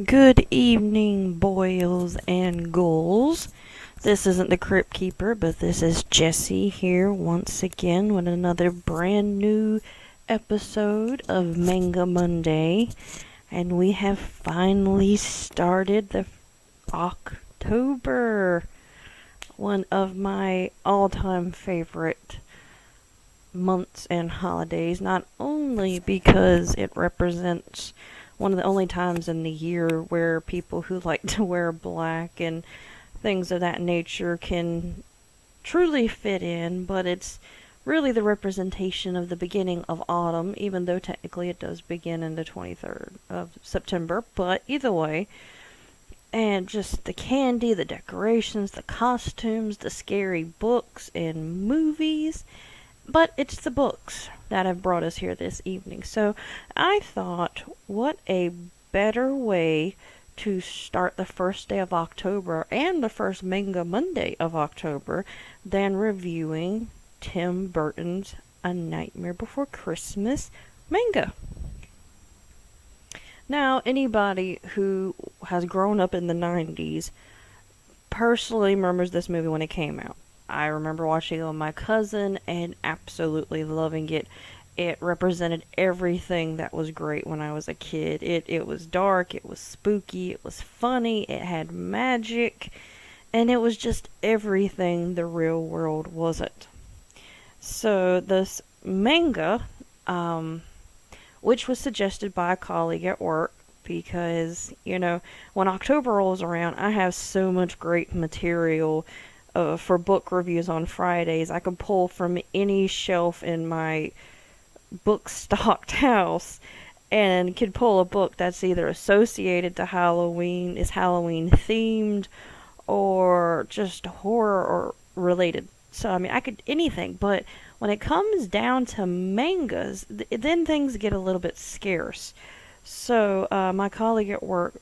Good evening, boils and ghouls. This isn't the Crypt Keeper, but this is Jesse here once again with another brand new episode of Manga Monday. And we have finally started the October, one of my all-time favorite months and holidays, not only because it represents one of the only times in the year where people who like to wear black and things of that nature can truly fit in, but it's really the representation of the beginning of autumn, even though technically it does begin in the 23rd of September. But either way, and just the candy, the decorations, the costumes, the scary books and movies. But it's the books that have brought us here this evening. So I thought, what a better way to start the first day of October and the first Manga Monday of October than reviewing Tim Burton's A Nightmare Before Christmas manga. Now, anybody who has grown up in the 90s personally remembers this movie when it came out. I remember watching it with my cousin and absolutely loving it. It represented everything that was great when I was a kid. It was dark, it was spooky, it was funny, it had magic, and it was just everything the real world wasn't. So this manga, which was suggested by a colleague at work, because, when October rolls around, I have so much great material for book reviews on Fridays. I could pull from any shelf in my book-stocked house and could pull a book that's either associated to Halloween, is Halloween themed, or just horror or related. So, I could anything, but when it comes down to mangas, then things get a little bit scarce. So, my colleague at work,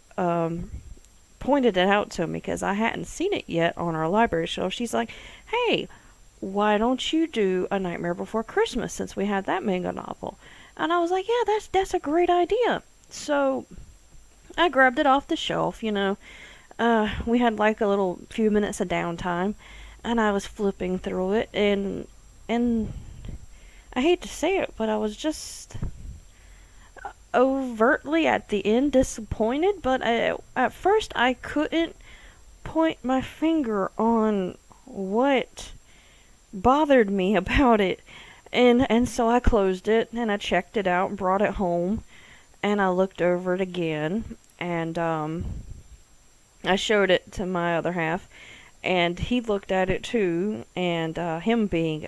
pointed it out to me because I hadn't seen it yet on our library shelf. She's like, "Hey, why don't you do A Nightmare Before Christmas since we had that manga novel?" And I was like, "Yeah, that's a great idea." So I grabbed it off the shelf. We had like a little few minutes of downtime, and I was flipping through it, and I hate to say it, but I was just overtly at the end disappointed, but at first I couldn't point my finger on what bothered me about it. And so I closed it and I checked it out and brought it home and I looked over it again and I showed it to my other half and he looked at it too, and him being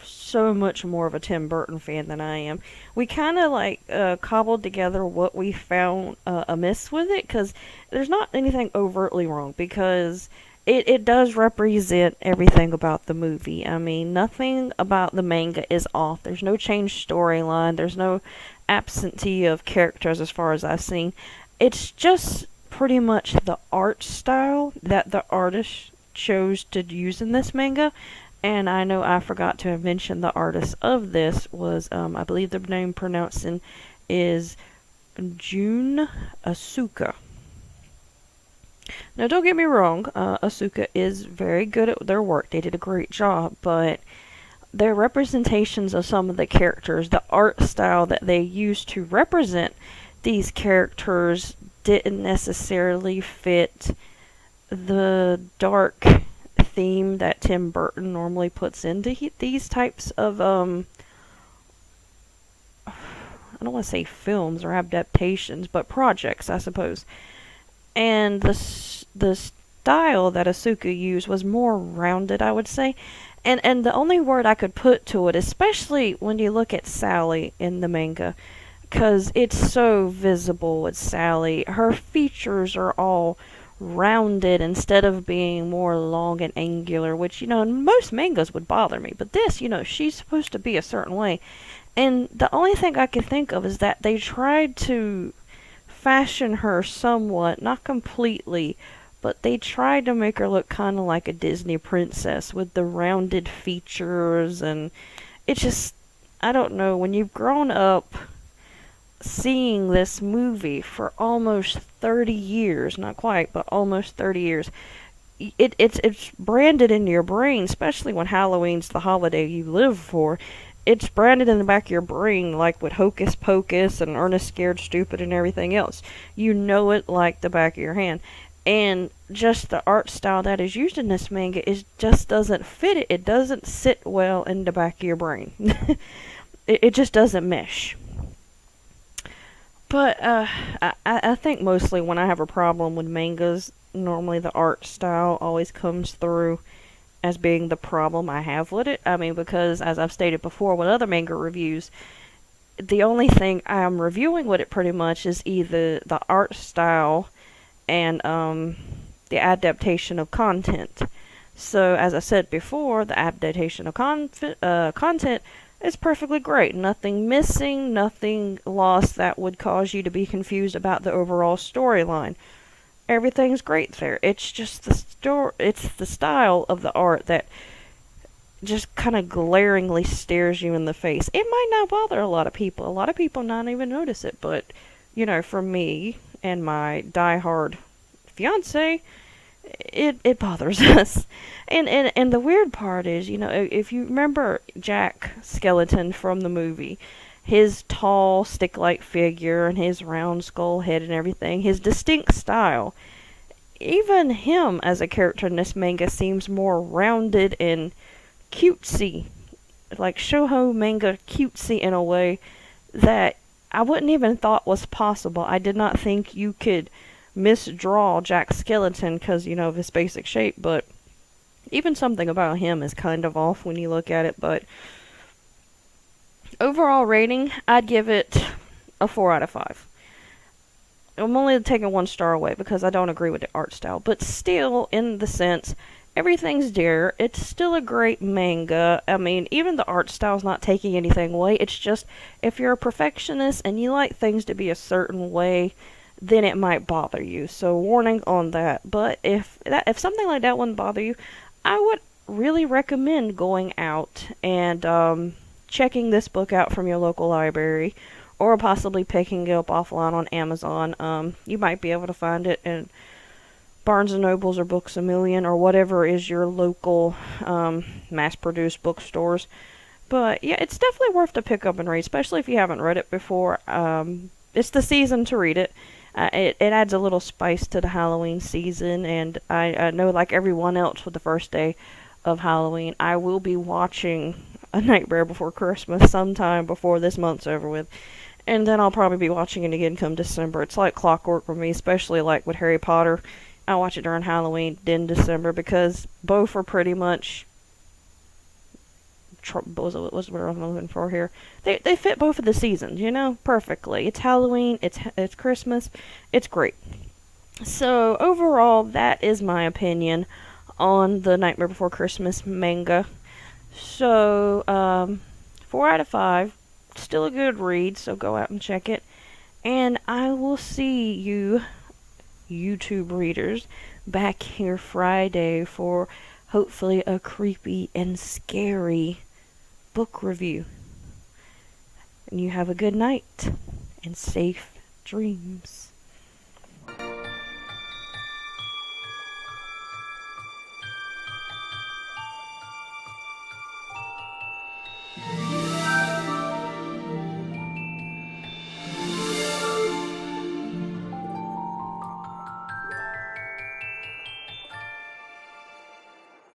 so much more of a Tim Burton fan than I am, we kind of cobbled together what we found amiss with it, because there's not anything overtly wrong, because it does represent everything about the movie. Nothing about the manga is off. There's no changed storyline. There's no absentee of characters as far as I've seen. It's just pretty much the art style that the artist chose to use in this manga. And I know I forgot to mention the artist of this was, I believe the name pronouncing is Jun Asuka. Now, don't get me wrong, Asuka is very good at their work. They did a great job, but their representations of some of the characters, the art style that they used to represent these characters, didn't necessarily fit the dark theme that Tim Burton normally puts into these types of I don't want to say films or adaptations, but projects, I suppose. And the style that Asuka used was more rounded, I would say. And the only word I could put to it, especially when you look at Sally in the manga, because it's so visible with Sally, her features are all rounded instead of being more long and angular, which, in most mangas would bother me. But this, she's supposed to be a certain way. And the only thing I could think of is that they tried to fashion her somewhat, not completely, but they tried to make her look kind of like a Disney princess with the rounded features. And it just, I don't know, when you've grown up seeing this movie for almost 30 years, not quite, but almost 30 years, it's branded into your brain, especially when Halloween's the holiday you live for. It's branded in the back of your brain, like with Hocus Pocus and Ernest Scared Stupid and everything else. You know it like the back of your hand. And just the art style that is used in this manga just doesn't fit it. It doesn't sit well in the back of your brain. It just doesn't mesh. But I think mostly when I have a problem with mangas, normally the art style always comes through as being the problem I have with it. I mean, because as I've stated before with other manga reviews, the only thing I'm reviewing with it pretty much is either the art style and the adaptation of content. So, as I said before, the adaptation of content is perfectly great. Nothing missing, nothing lost that would cause you to be confused about the overall storyline. Everything's great there. It's just it's the style of the art that just kind of glaringly stares you in the face. It might not bother a lot of people. A lot of people not even notice it, but for me and my diehard fiance, it bothers us. And the weird part is, if you remember Jack Skeleton from the movie, his tall stick-like figure and his round skull head and everything, his distinct style, even him as a character in this manga seems more rounded and cutesy, like shoujo manga cutesy in a way that I wouldn't even thought was possible. I did not think you could misdraw Jack Skeleton because, of his basic shape, but even something about him is kind of off when you look at it. But overall rating, I'd give it a 4 out of 5. I'm only taking 1 star away because I don't agree with the art style, but still, in the sense, everything's there. It's still a great manga. I mean, even the art style's not taking anything away. It's just, if you're a perfectionist and you like things to be a certain way, then it might bother you. So, warning on that. But if something like that wouldn't bother you, I would really recommend going out and checking this book out from your local library, or possibly picking it up offline on Amazon. You might be able to find it in Barnes & Nobles or Books A Million or whatever is your local mass-produced bookstores. But yeah, it's definitely worth to pick up and read, especially if you haven't read it before. It's the season to read it. It adds a little spice to the Halloween season, and I know, like everyone else with the first day of Halloween, I will be watching A Nightmare Before Christmas sometime before this month's over with. And then I'll probably be watching it again come December. It's like clockwork for me, especially like with Harry Potter. I watch it during Halloween, then December, because both are pretty much what's the word I'm looking for here? They fit both of the seasons, perfectly. It's Halloween, it's Christmas, it's great. So overall, that is my opinion on the Nightmare Before Christmas manga. So 4 out of 5, still a good read. So go out and check it, and I will see you, YouTube readers, back here Friday for hopefully a creepy and scary book review. And you have a good night and safe dreams.